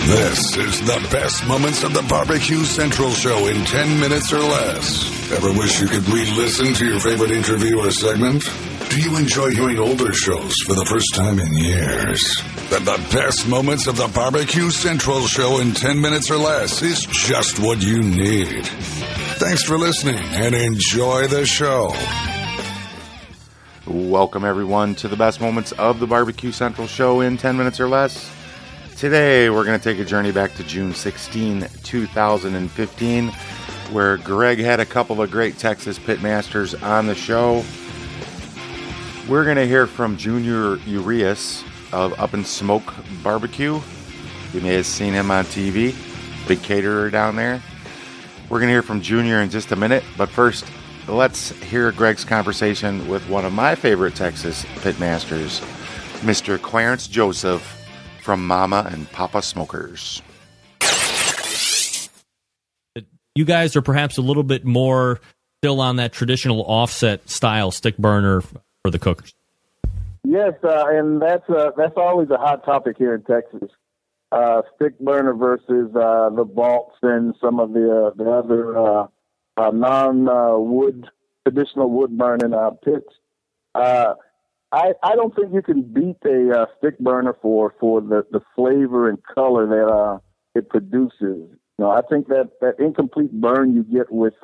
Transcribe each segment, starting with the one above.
This is the best moments of the BBQ Central Show in 10 minutes or less. Ever wish you could re-listen to your favorite interview or segment? Do you enjoy hearing older shows for the first time in years? Then the best moments of the BBQ Central Show in 10 minutes or less is just what you need. Thanks for listening and enjoy the show. Welcome, everyone, to the best moments of the BBQ Central Show in 10 minutes or less. Today, we're going to take a journey back to June 16, 2015, where Greg had a couple of great Texas pitmasters on the show. We're going to hear from Junior Urias of Up and Smoke Barbecue. You may have seen him on TV, big caterer down there. We're going to hear from Junior in just a minute, but first, let's hear Greg's conversation with one of my favorite Texas pitmasters, Mr. Clarence Joseph from Mama and Papa Smokers. You guys are perhaps a little bit more still on that traditional offset style stick burner for the cookers. Yes, and that's always a hot topic here in Texas. Stick burner versus the vaults and some of the other non-wood, traditional wood burning pits. I don't think you can beat a stick burner for the flavor and color that it produces. You know, I think that incomplete burn you get with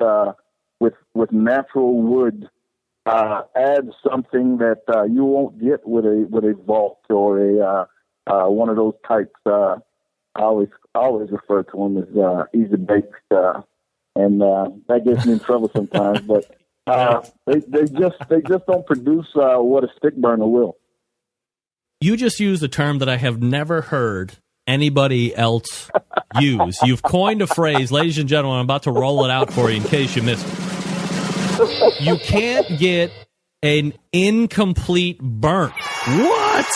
natural wood adds something that you won't get with a vault or a one of those types. I always refer to them as easy baked, and that gets me in trouble sometimes. But they just don't produce what a stick burner will. You just used a term that I have never heard anybody else use. You've coined a phrase, ladies and gentlemen. I'm about to roll it out for you in case you missed it. You can't get an incomplete burn. What?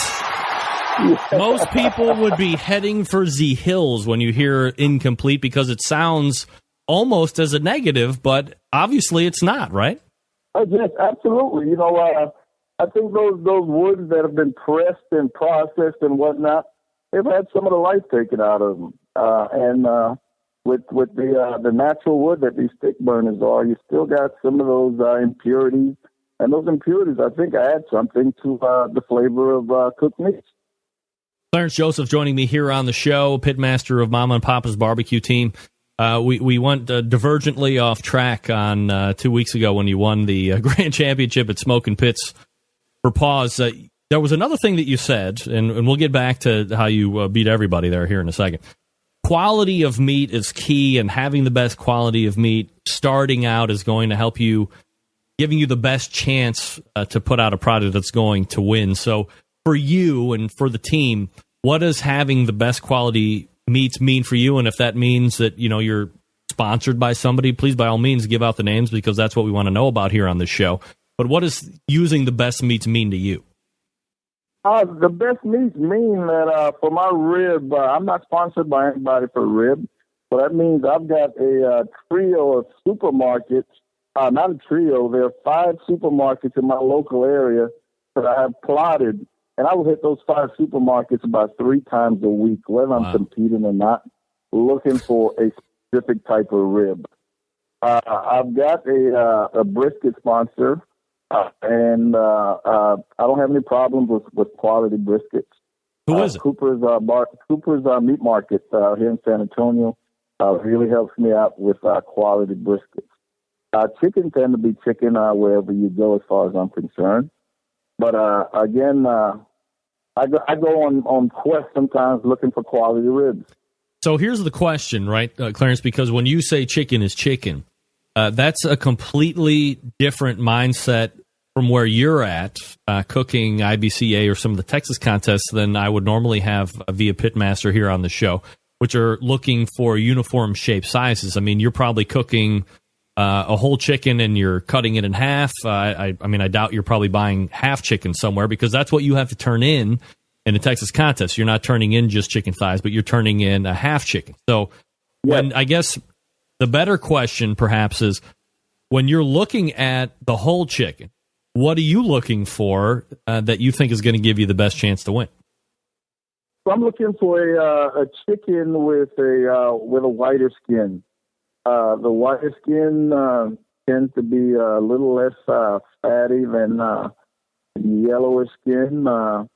Most people would be heading for the hills when you hear incomplete because it sounds almost as a negative, but obviously it's not, right? Yes, absolutely. You know, I think those woods that have been pressed and processed and whatnot, they've had some of the life taken out of them. And with the natural wood that these stick burners are, you still got some of those impurities. And those impurities, I think, add something to the flavor of cooked meats. Clarence Joseph joining me here on the show, pitmaster of Mama and Papa's barbecue team. We went divergently off track on 2 weeks ago when you won the Grand Championship at Smoking Pits for Paws. There was another thing that you said, and we'll get back to how you beat everybody there here in a second. Quality of meat is key, and having the best quality of meat starting out is going to help you, giving you the best chance to put out a product that's going to win. So for you and for the team, what does having the best quality meats mean for you? And if that means that, you know, you're sponsored by somebody, please by all means give out the names, because that's what we want to know about here on this show. But what does using the best meats mean to you? The best meats mean that for my rib, I'm not sponsored by anybody for rib, but that means I've got a trio of supermarkets. Not a trio. There are 5 supermarkets in my local area that I have plotted. And I will hit those 5 supermarkets about 3 times a week, whether I'm competing or not, looking for a specific type of rib. I've got a brisket sponsor, and I don't have any problems with quality briskets. Who is it? Cooper's Meat Market here in San Antonio really helps me out with quality briskets. Chicken tend to be chicken wherever you go, as far as I'm concerned. But again, I go on quest sometimes looking for quality ribs. So here's the question, right, Clarence? Because when you say chicken is chicken, that's a completely different mindset from where you're at cooking IBCA or some of the Texas contests than I would normally have via Pitmaster here on the show, which are looking for uniform shape sizes. I mean, you're probably cooking a whole chicken and you're cutting it in half. I mean, I doubt you're probably buying half chicken somewhere, because that's what you have to turn in a Texas contest. You're not turning in just chicken thighs, but you're turning in a half chicken. So when I guess the better question perhaps is, when you're looking at the whole chicken, what are you looking for that you think is going to give you the best chance to win? So I'm looking for a chicken with a whiter skin. The whiter skin tends to be a little less fatty than yellower skin. I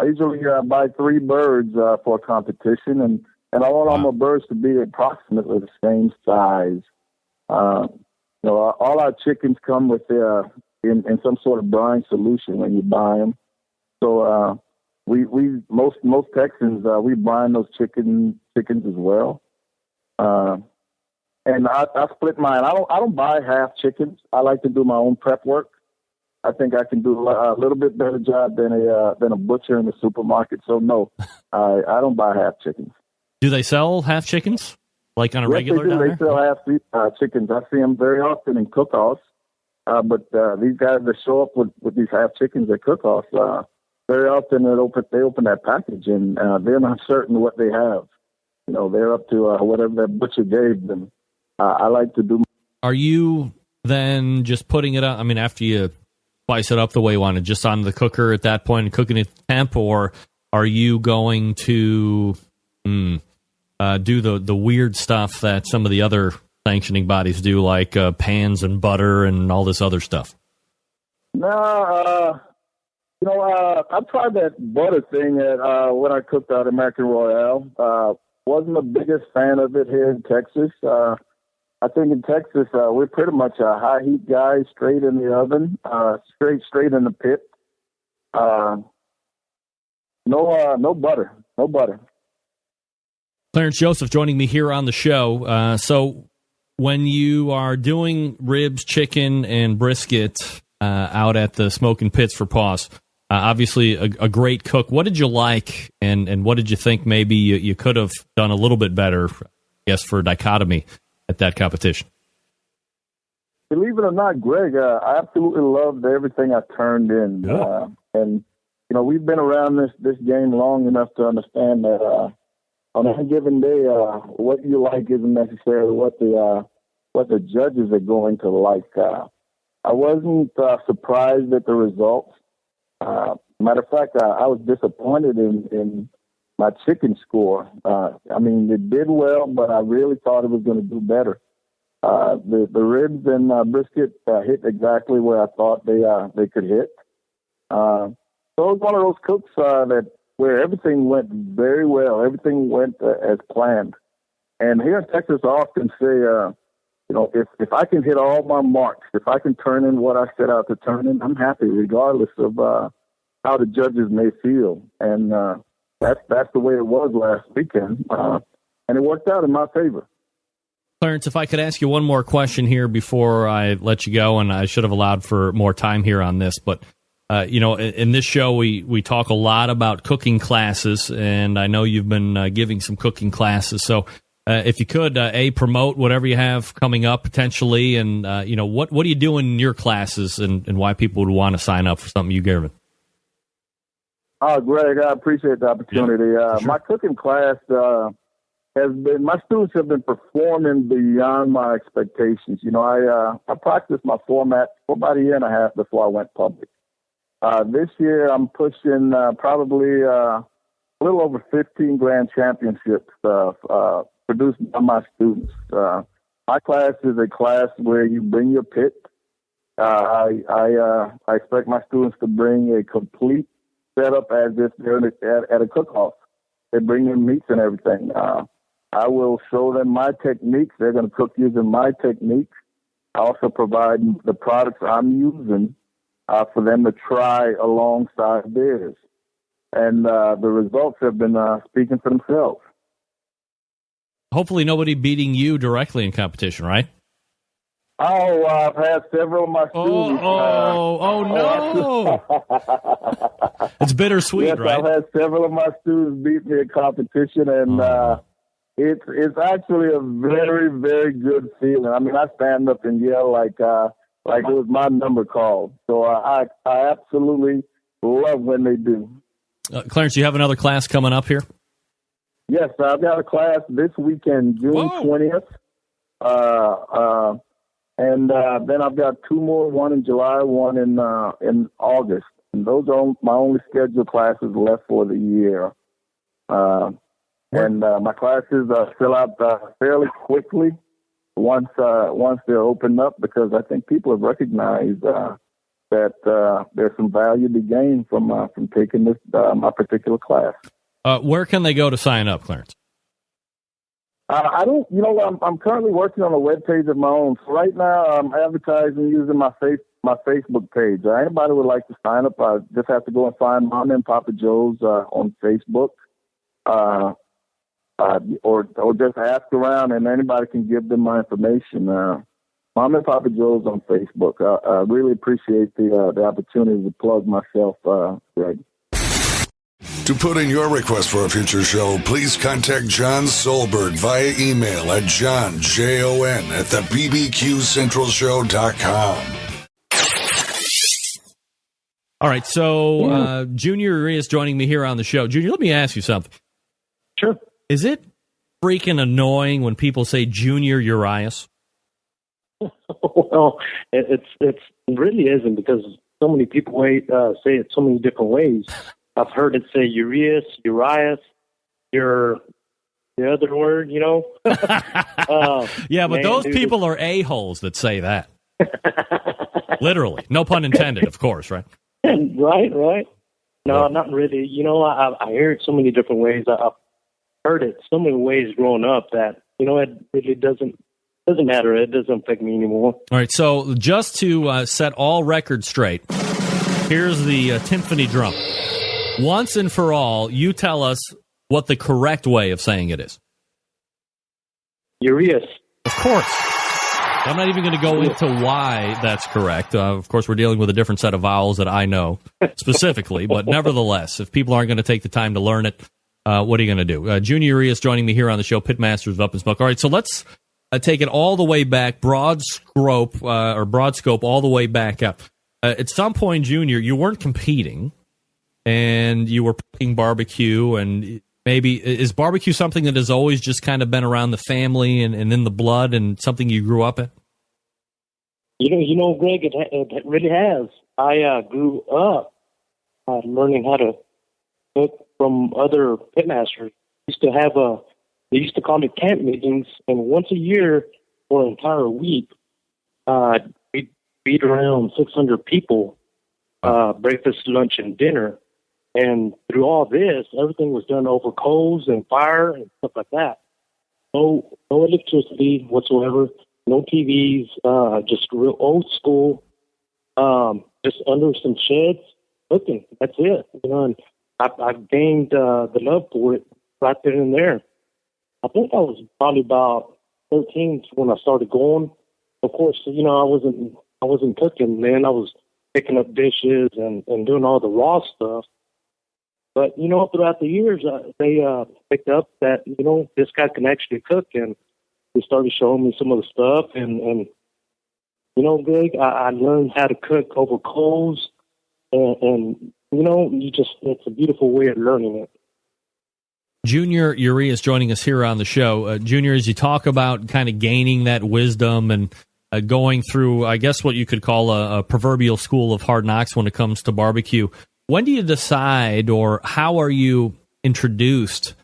usually buy 3 birds for a competition, and I want all my birds to be approximately the same size. All our chickens come with in some sort of brine solution when you buy them. So most Texans we brine those chickens as well. And I split mine. I don't buy half chickens. I like to do my own prep work. I think I can do a little bit better job than a butcher in the supermarket. So no, I don't buy half chickens. Do they sell half chickens like on a regular? Yes, they do. They sell half chickens. I see them very often in cook-offs. But these guys that show up with these half chickens at cook-offs, very often they open that package and they're not certain what they have. They're up to whatever that butcher gave them. I like to do. Are you then just putting it up? I mean, after you spice it up the way you want it, just on the cooker at that point and cooking it temp, or are you going to do the weird stuff that some of the other sanctioning bodies do, like pans and butter and all this other stuff? No, I tried that butter thing when I cooked out American Royale. Wasn't the biggest fan of it here in Texas. I think in Texas, we're pretty much a high heat guy, straight in the oven, straight in the pit. No butter. Clarence Joseph joining me here on the show. So when you are doing ribs, chicken, and brisket out at the smoking pits for Paws, obviously a great cook. What did you like, and what did you think maybe you could have done a little bit better, I guess, for dichotomy at that competition? Believe it or not, Greg, I absolutely loved everything I turned in. Yeah. And we've been around this game long enough to understand that on any given day, what you like isn't necessarily what the judges are going to like. I wasn't surprised at the results. Matter of fact, I was disappointed in my chicken score. It did well, but I really thought it was going to do better. The ribs and brisket hit exactly where I thought they could hit. So it was one of those cooks where everything went very well. Everything went as planned. And here in Texas, I often say, if I can hit all my marks, if I can turn in what I set out to turn in, I'm happy, regardless of how the judges may feel. And that's the way it was last weekend, and it worked out in my favor. Clarence, if I could ask you one more question here before I let you go, and I should have allowed for more time here on this, but in this show we talk a lot about cooking classes, and I know you've been giving some cooking classes. So if you could, promote whatever you have coming up potentially, and what do you do in your classes, and why people would want to sign up for something you give it. Greg, I appreciate the opportunity. Yeah, sure. My cooking class my students have been performing beyond my expectations. I practiced my format for about a year and a half before I went public. This year I'm pushing probably a little over 15 grand championships produced by my students. My class is a class where you bring your pit. I expect my students to bring a complete setup as if they're at a cook-off. They bring their meats and everything. I will show them my techniques. They're going to cook using my techniques. I also provide the products I'm using for them to try alongside theirs. And the results have been speaking for themselves. Hopefully nobody beating you directly in competition, right? Oh, I've had several of my students. No! It's bittersweet, yes, right? I've had several of my students beat me in competition, and it's actually a very, very good feeling. I mean, I stand up and yell like it was my number called. So I absolutely love when they do. Clarence, you have another class coming up here? Yes, I've got a class this weekend, June 20th. And then I've got 2 more, one in July, one in August. And those are my only scheduled classes left for the year. And my classes fill out fairly quickly once they're opened up, because I think people have recognized that there's some value to be gained from taking this my particular class. Where can they go to sign up, Clarence? I don't, I'm currently working on a web page of my own. So right now, I'm advertising using my Facebook page. Anybody would like to sign up, just have to go and find Mom and Papa Joe's on Facebook, or just ask around, and anybody can give them my information. Mom and Papa Joe's on Facebook. I really appreciate the opportunity to plug myself, Greg. To put in your request for a future show, please contact John Solberg via email at johnjon@bbqcentralshow.com. All right, so Junior Urias joining me here on the show. Junior, let me ask you something. Sure. Is it freaking annoying when people say Junior Urias? Well, it really isn't, because so many people say it so many different ways. I've heard it say Urias, the other word, Yeah, but those people are a-holes that say that. Literally. No pun intended, of course, right? Right. No, not really. I hear it so many different ways. I've heard it so many ways growing up that, it really doesn't matter. It doesn't affect me anymore. All right, so just to set all records straight, here's the timpani drum. Once and for all, you tell us what the correct way of saying it is. Urias. Of course. I'm not even going to go into why that's correct. Of course, we're dealing with a different set of vowels that I know specifically, but nevertheless, if people aren't going to take the time to learn it, what are you going to do? Junior Urias joining me here on the show, Pitmasters of Up and Smoke. All right, so let's take it all the way back, broad scope all the way back up. At some point, Junior, you weren't competing, and you were playing barbecue, and maybe is barbecue something that has always just kind of been around the family and in the blood, and something you grew up in? Greg, it really has. I grew up learning how to cook from other pitmasters. They used to call it camp meetings, and once a year for an entire week, we'd feed around 600 people, breakfast, lunch, and dinner. And through all this, everything was done over coals and fire and stuff like that. No electricity whatsoever, no TVs, just real old school, just under some sheds, cooking. That's it. And I've gained the love for it right then and there. I think I was probably about 13 when I started going. Of course, I wasn't cooking then. I was picking up dishes and doing all the raw stuff. But, throughout the years, they picked up that, this guy can actually cook, and they started showing me some of the stuff. And Greg, I learned how to cook over coals, and it's a beautiful way of learning it. Junior Urias joining us here on the show. Junior, as you talk about kind of gaining that wisdom and going through, I guess, what you could call a proverbial school of hard knocks when it comes to barbecue, when do you decide, or how are you introduced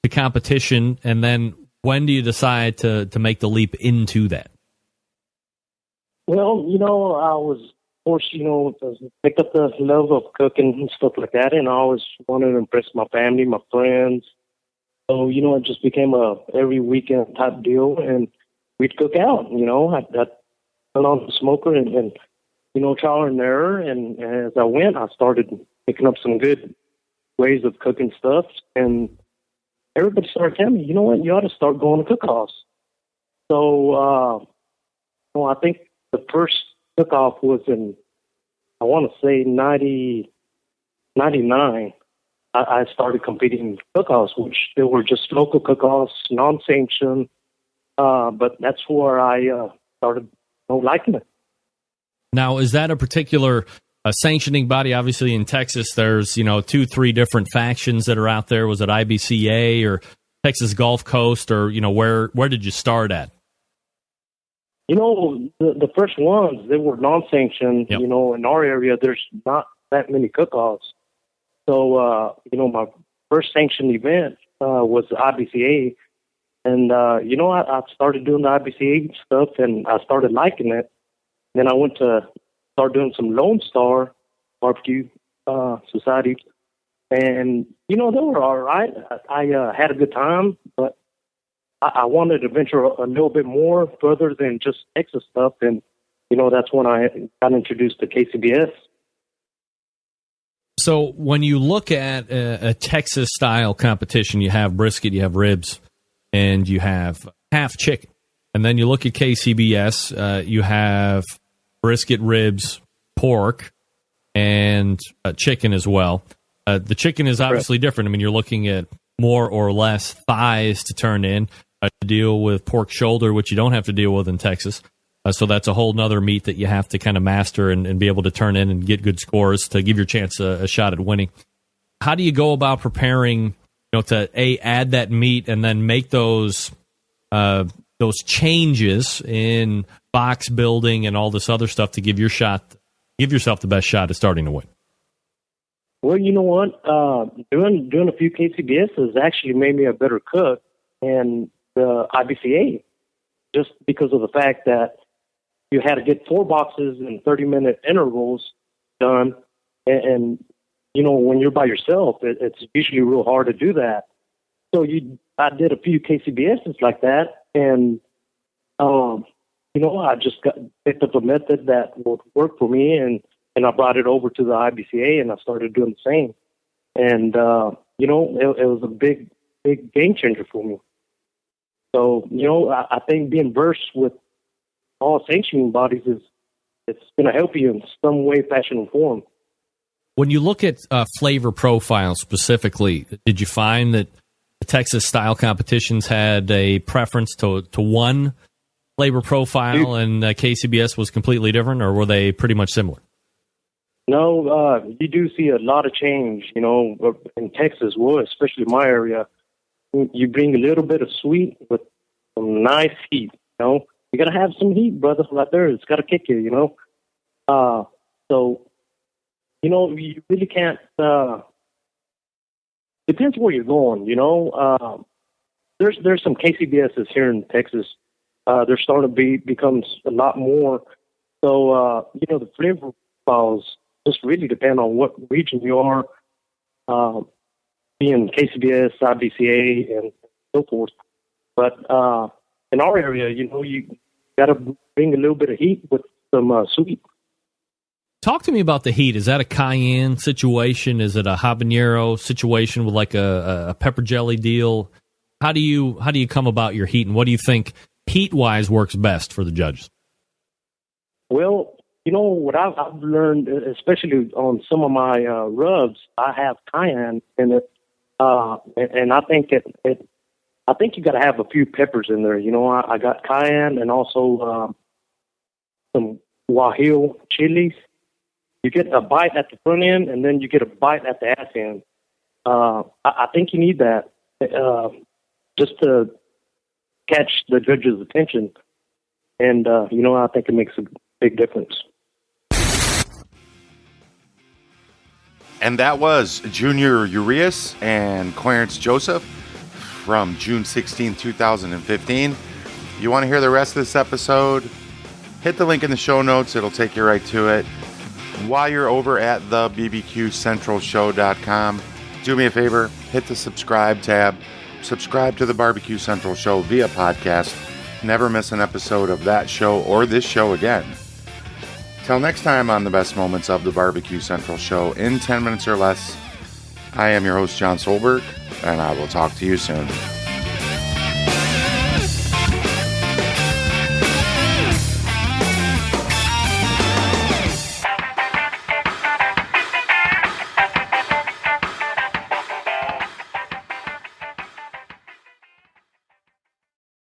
to competition, and then when do you decide to make the leap into that? Well, I was, of course, picked up the love of cooking and stuff like that, and I always wanted to impress my family, my friends. So, it just became a every weekend type deal, and we'd cook out. I'd turn on the smoker and trial and error, and as I went, I started picking up some good ways of cooking stuff, and everybody started telling me, you know what, you ought to start going to cook-offs. So, I think the first cook-off was in, I want to say 99. I started competing in cook-offs, which they were just local cook-offs, non-sanctioned, but that's where I started liking it. Now, is that a particular sanctioning body? Obviously, in Texas, there's 2-3 different factions that are out there. Was it IBCA or Texas Gulf Coast, or where did you start at? The first ones, they were non-sanctioned. In our area, there's not that many cook-offs. So my first sanctioned event was the IBCA. And, I started doing the IBCA stuff, and I started liking it. Then I went to start doing some Lone Star barbecue society. And, they were all right. I had a good time, but I wanted to venture a little bit more further than just Texas stuff. And, that's when I got introduced to KCBS. So when you look at a Texas-style competition, you have brisket, you have ribs, and you have half chicken. And then you look at KCBS, you have brisket, ribs, pork, and chicken as well. The chicken is obviously different. I mean, you're looking at more or less thighs to turn in, deal with pork shoulder, which you don't have to deal with in Texas. So that's a whole nother meat that you have to kind of master and be able to turn in and get good scores to give your chance a shot at winning. How do you go about preparing, to add that meat and then make those changes in box building and all this other stuff to give yourself the best shot at starting to win? Well, you know what? Doing a few KCBS has actually made me a better cook and the IBCA, just because of the fact that you had to get 4 boxes in 30-minute intervals done. And when you're by yourself, it's usually real hard to do that. So I did a few KCBSs like that. And, I just picked up a method that would work for me. And I brought it over to the IBCA and I started doing the same. And, it was a big, big game changer for me. So, I think being versed with all sanctioning bodies it's going to help you in some way, fashion, or form. When you look at flavor profiles specifically, did you find that the Texas-style competitions had a preference to one flavor profile and KCBS was completely different, or were they pretty much similar? No, you do see a lot of change, in Texas, especially my area. You bring a little bit of sweet with some nice heat, You got to have some heat, brother, right there. It's got to kick you, So, you really can't, depends where you're going, There's some KCBSs here in Texas. They're starting to becomes a lot more. So, the flavor profiles just really depend on what region you are, being KCBS, IBCA, and so forth. But in our area, you got to bring a little bit of heat with some sweet. Talk to me about the heat. Is that a cayenne situation? Is it a habanero situation with like a pepper jelly deal? How do you come about your heat, and what do you think heat-wise works best for the judges? Well, what I've learned, especially on some of my rubs, I have cayenne in it, and I think I think you got to have a few peppers in there. I got cayenne and also some Guajillo chilies. You get a bite at the front end, and then you get a bite at the ass end. I think you need that just to catch the judge's attention. And, I think it makes a big difference. And that was Junior Urias and Clarence Joseph from June 16, 2015. You want to hear the rest of this episode? Hit the link in the show notes. It'll take you right to it. While you're over at the BBQCentralShow.com, do me a favor, hit the subscribe tab. Subscribe to the Barbecue Central Show via podcast. Never miss an episode of that show or this show again. Till next time on the best moments of the Barbecue Central Show in 10 minutes or less, I am your host, John Solberg, and I will talk to you soon.